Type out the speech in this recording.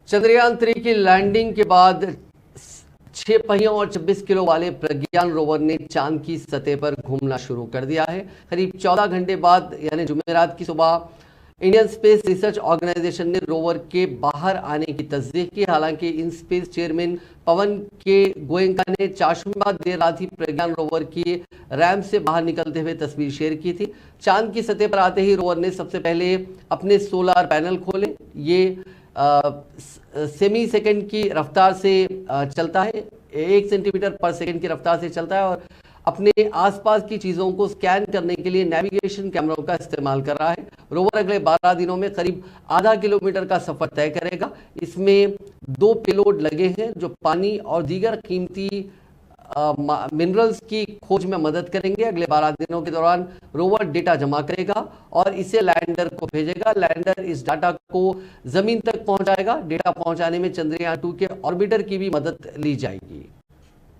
चंद्रयान-3 की लैंडिंग के बाद 6 पहियों और 26 किलो वाले प्रज्ञान रोवर ने चांद की सतह पर घूमना शुरू कर दिया है। करीब 14 घंटे बाद यानी जुमेरात की सुबह इंडियन स्पेस रिसर्च ऑर्गेनाइजेशन ने रोवर के बाहर आने की तस्दीक की। हालांकि इन स्पेस चेयरमैन पवन के गोयनका ने चाशुमा देर रात ही प्रज्ञान रोवर की रैम्प से बाहर निकलते हुए तस्वीर शेयर की थी। चांद की सतह पर आते ही रोवर ने सबसे पहले अपने सोलर पैनल खोले। ये सेमी सेकंड की रफ्तार से चलता है, 1 सेंटीमीटर पर सेकंड की रफ्तार से चलता है और अपने आसपास की चीज़ों को स्कैन करने के लिए नेविगेशन कैमरों का इस्तेमाल कर रहा है। रोवर अगले 12 दिनों में करीब आधा किलोमीटर का सफर तय करेगा। इसमें 2 पेलोड लगे हैं जो पानी और दीगर कीमती मिनरल्स की खोज में मदद करेंगे। अगले 12 दिनों के दौरान रोवर डेटा जमा करेगा और इसे लैंडर को भेजेगा। लैंडर इस डाटा को जमीन तक पहुंचाएगा। डेटा पहुंचाने में चंद्रयान 2 के ऑर्बिटर की भी मदद ली जाएगी।